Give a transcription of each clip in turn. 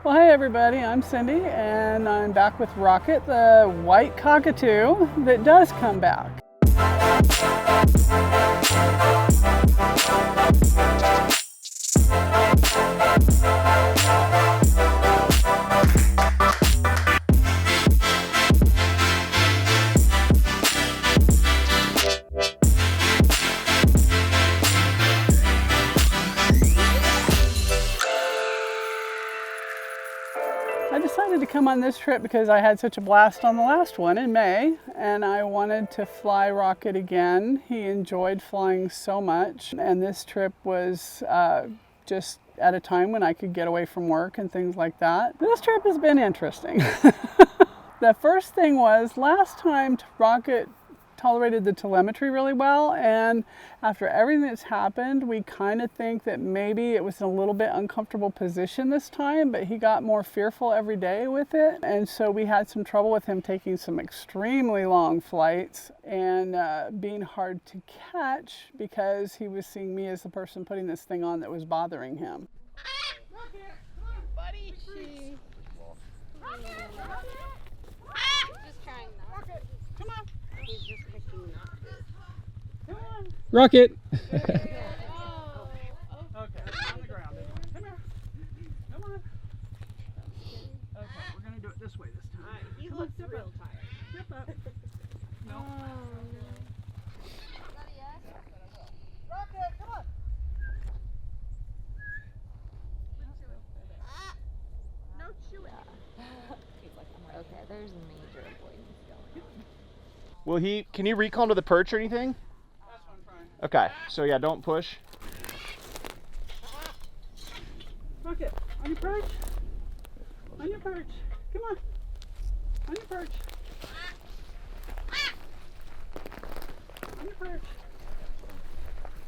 Well, hey everybody, I'm Cindy and I'm back with Rocket, the white cockatoo that does come back. I decided to come on this trip because I had such a blast on the last one in May, and I wanted to fly Rocket again. He enjoyed flying so much, and this trip was just at a time when I could get away from work and things like that. This trip has been interesting. The first thing was, last time Rocket tolerated the telemetry really well, and after everything that's happened, we kind of think that maybe it was in a little bit uncomfortable position this time, but he got more fearful every day with it, and so we had some trouble with him taking some extremely long flights and being hard to catch because he was seeing me as the person putting this thing on that was bothering him. Rocket, come on, buddy. Rocket, Rocket. Just trying not. Rocket, come on. He's just picking not to. Come on. Rocket! Okay, on the ground. Come here. Come on. Okay, we're going to do it this way this time. Alright, he Come looks on, real tired. Step up. No. Rocket, come on. No chewing. Okay, there's a major avoidance going on. Will he, can he recall to the perch or anything? That's one fine. Okay, so yeah, don't push. Rocket, on your perch. On your perch. Come on. On your perch. On your perch.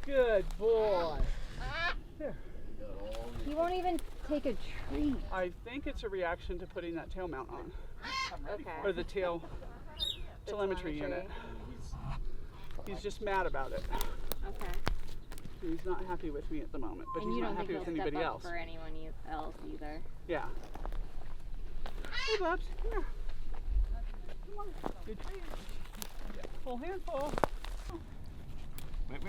Good boy. Here. He won't even take a treat. I think it's a reaction to putting that tail mount on. Okay. Or the tail telemetry unit. He's just mad about it. Okay. He's not happy with me at the moment, but And he's you not don't happy think with he'll anybody step up else. for anyone else either. Yeah. Hey, Bubs, come here. Come on. Good. Full handful. Wait.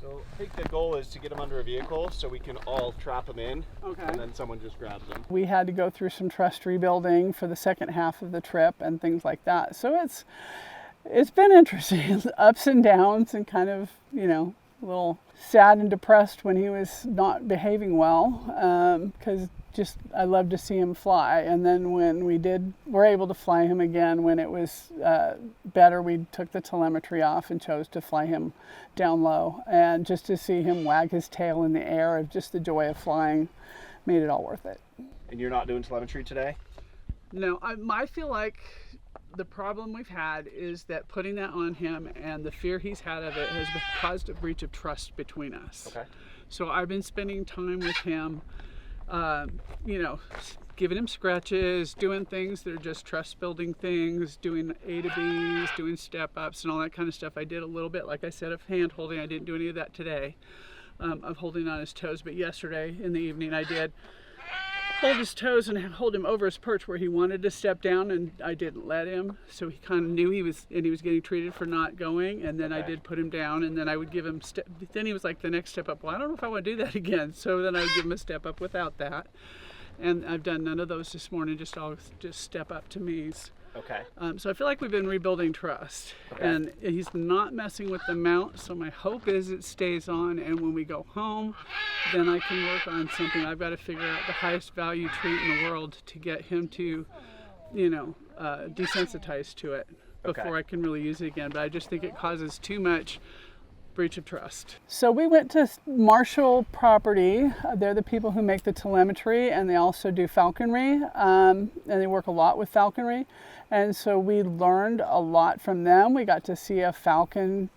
So I think the goal is to get him under a vehicle so we can all trap him in, Okay. and then someone just grabs him. We had to go through some trust rebuilding for the second half of the trip and things like that. So it's been interesting, ups and downs, and kind of, a little sad and depressed when he was not behaving well, because I love to see him fly. And then when were able to fly him again, when it was better, we took the telemetry off and chose to fly him down low. And just to see him wag his tail in the air, of just the joy of flying, made it all worth it. And you're not doing telemetry today? No, I feel like the problem we've had is that putting that on him and the fear he's had of it has caused a breach of trust between us. Okay. So I've been spending time with him, giving him scratches, doing things that are just trust building things, doing A to B's, doing step ups and all that kind of stuff. I did a little bit, like I said, of hand holding. I didn't do any of that today, of holding on his toes, but yesterday in the evening I did hold his toes and hold him over his perch where he wanted to step down, and I didn't let him, so he kind of knew he was getting treated for not going. And then I did put him down, and then I would give him then he was like, the next step up, well, I don't know if I want to do that again, so then I would give him a step up without that. And I've done none of those this morning, just step up to me's. Okay. So I feel like we've been rebuilding trust, and he's not messing with the mount, so my hope is it stays on, and when we go home, then I can work on something. I've got to figure out the highest value treat in the world to get him to, desensitize to it before I can really use it again. But I just think it causes too much breach of trust. So we went to Marshall Property. They're the people who make the telemetry, and they also do falconry, and they work a lot with falconry. And so we learned a lot from them. We got to see a falcon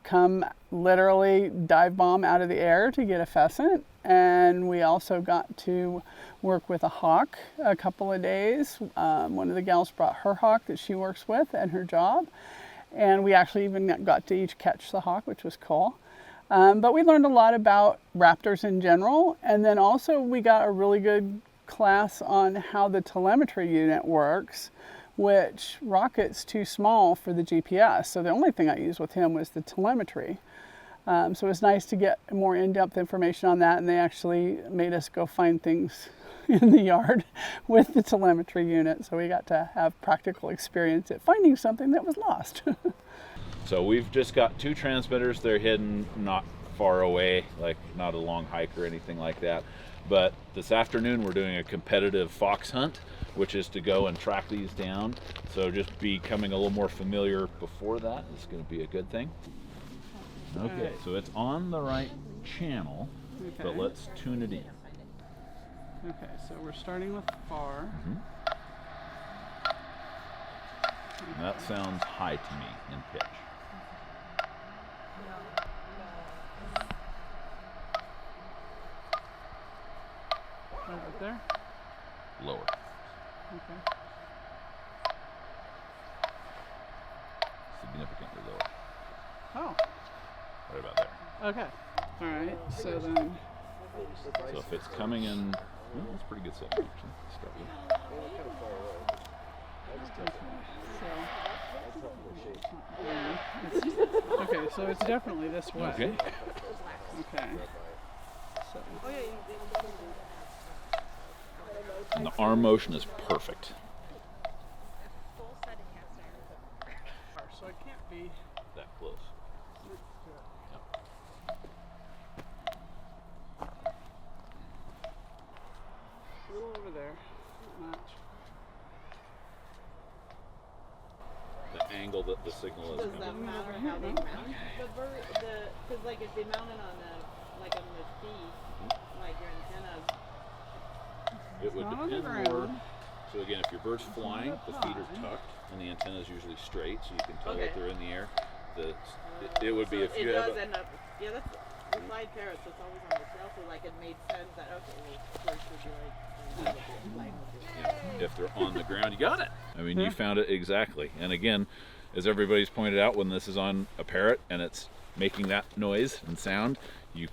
come literally dive bomb out of the air to get a pheasant. And we also got to work with a hawk a couple of days. One of the gals brought her hawk that she works with at her job. And we actually even got to each catch the hawk, which was cool. But we learned a lot about raptors in general, and then also we got a really good class on how the telemetry unit works, which Rocket's too small for the GPS, so the only thing I used with him was the telemetry. So it was nice to get more in-depth information on that, and they actually made us go find things in the yard with the telemetry unit, so we got to have practical experience at finding something that was lost. So we've just got 2 transmitters. They're hidden not far away, like not a long hike or anything like that. But this afternoon we're doing a competitive fox hunt, which is to go and track these down. So just becoming a little more familiar before that is going to be a good thing. Okay, so it's on the right channel, but Okay. let's tune it in. Okay, so we're starting with far. And that sounds high to me in pitch. Right there. Lower. Okay. Significantly lower. Oh, Right about there. okay. All right, so then, So if it's coming in, well, that's pretty good setting actually. to start with. okay, so it's definitely this way. Okay. Okay. So, And the arm motion is perfect. so it can't be. That close. A little over there. Not much. The angle that the signal is Does that coming. matter how they mount the bird? Because like if they mount it on like on the feet, like your antennas. It would not on the depend more. ground. So again, if your bird's flying, up the feet are high. tucked and the antenna is usually straight, so you can tell Okay. that they're in the air. It would be So if it you have does a, end up. Yeah, that's the flight parrots. It's always on the tail, so like it made sense that okay, well, first would be like flight would be if they're on the ground, you got it. I mean, you found it exactly. And again, as everybody's pointed out, when this is on a parrot and it's making that noise and sound, you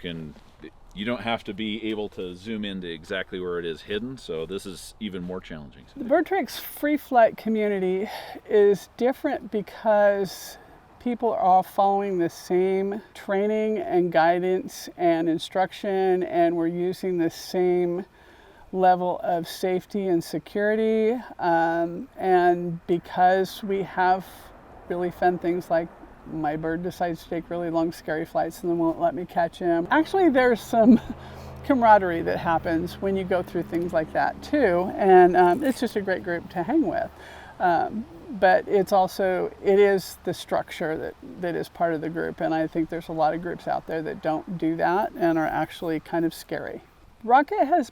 don't have to be able to zoom into exactly where it is hidden, so this is even more challenging. The BirdTricks free flight community is different because people are all following the same training and guidance and instruction, and we're using the same level of safety and security. And because we have really fun things like my bird decides to take really long, scary flights and then won't let me catch him. Actually, there's some camaraderie that happens when you go through things like that too, and it's just a great group to hang with. But it is the structure that is part of the group, and I think there's a lot of groups out there that don't do that and are actually kind of scary. Rocket has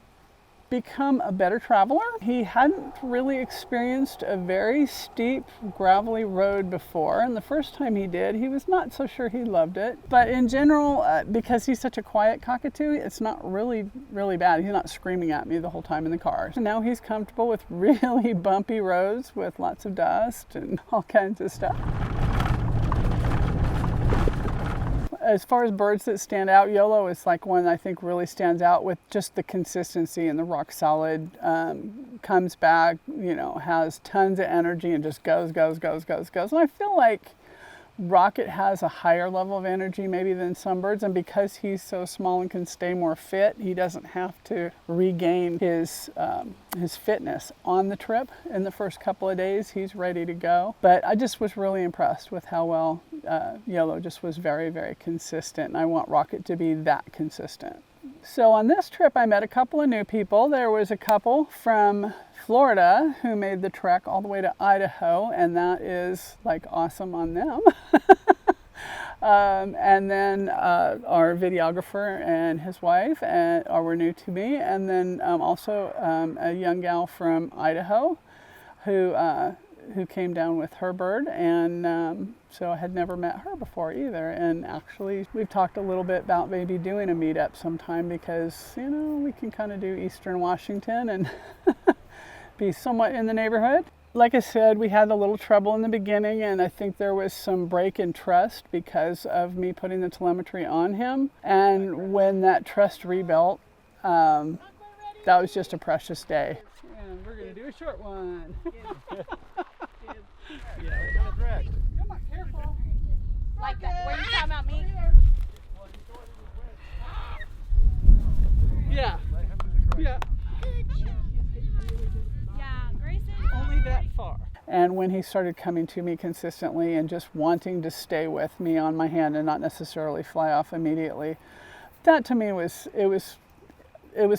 become a better traveler. He hadn't really experienced a very steep, gravelly road before, and the first time he did, he was not so sure he loved it. But in general, because he's such a quiet cockatoo, it's not really, really bad. He's not screaming at me the whole time in the car. And now he's comfortable with really bumpy roads with lots of dust and all kinds of stuff. As far as birds that stand out, YOLO is like one I think really stands out with just the consistency and the rock solid, comes back, has tons of energy and just goes. And I feel like Rocket has a higher level of energy maybe than some birds, and because he's so small and can stay more fit, he doesn't have to regain his fitness on the trip. In the first couple of days, he's ready to go. But I just was really impressed with how well YOLO just was very, very consistent, and I want Rocket to be that consistent. So on this trip, I met a couple of new people. There was a couple from Florida who made the trek all the way to Idaho, and that is like awesome on them. And then our videographer and his wife were new to me, and then also a young gal from Idaho who came down with her bird, and so I had never met her before either. And actually, we've talked a little bit about maybe doing a meetup sometime because we can kind of do Eastern Washington and be somewhat in the neighborhood. Like I said, we had a little trouble in the beginning, and I think there was some break in trust because of me putting the telemetry on him. And when that trust rebuilt, that was just a precious day. And we're gonna do a short one. Come on, careful. Like that. Were you talking about me? Yeah. Yeah. Yeah, Grayson. Only that far. And when he started coming to me consistently and just wanting to stay with me on my hand and not necessarily fly off immediately, that to me was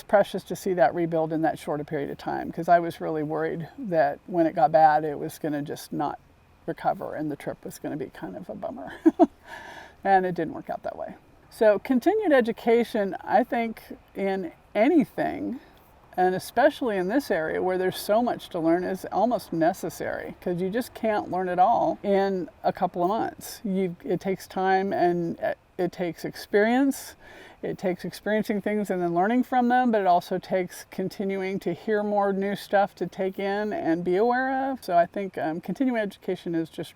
precious to see that rebuild in that short a period of time, because I was really worried that when it got bad, it was going to just not recover and the trip was going to be kind of a bummer. And it didn't work out that way. So continued education, I think, in anything, and especially in this area where there's so much to learn, is almost necessary, because you just can't learn it all in a couple of months. It takes time, and it takes experience. It takes experiencing things and then learning from them, but it also takes continuing to hear more new stuff to take in and be aware of. So I think continuing education is just,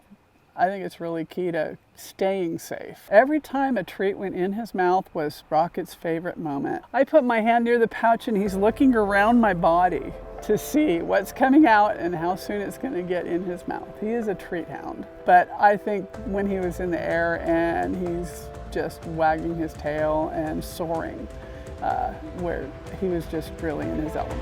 I think it's really key to staying safe. Every time a treat went in his mouth was Rocket's favorite moment. I put my hand near the pouch and he's looking around my body to see what's coming out and how soon it's going to get in his mouth. He is a treat hound. But I think when he was in the air and he's just wagging his tail and soaring, where he was just really in his element.